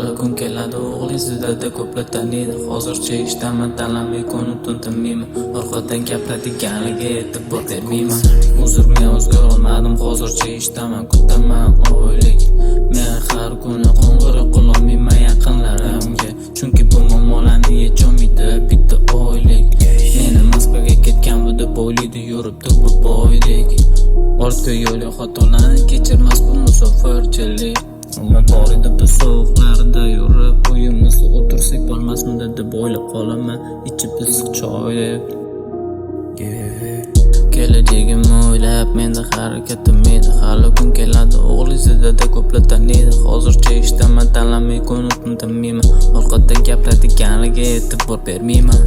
Hali kun keladi o'g'ling sizlarda ko'plar taniydi. Hozircha ishdaman, tanlamay ko'nib tinmayman. Orqadan gapiradiganiga e'tibor bermayman. Uzr, men o'zgara olmadim, hozircha ishdaman, kutaman oylik. Men har kuni qo'ng'iroq qilolmayman yaqinlarimga, chunki bu muammolarni yecholmaydi bitta oylik. Meni Moskvaga ketgan bu deb o'ylaydi, yuribdi bu boydek. Ortga yo'l xatolarni kechirmas bu musofirchilik. Umuman bor edi biz sovuqlarda yurib, uyimizda o'tirsak bo'lmasmidi deb o'ylab qolaman, ichib issiq choy deb. Kelajagimni o'ylab menda harakatim edi. Hali kun keladi o'g'ling sizlarda ko'plar taniydi. Hozircha ishdaman, tanlamay ko'nib tinmayman. Orqadan gapiradiganiga e'tibor bermayman.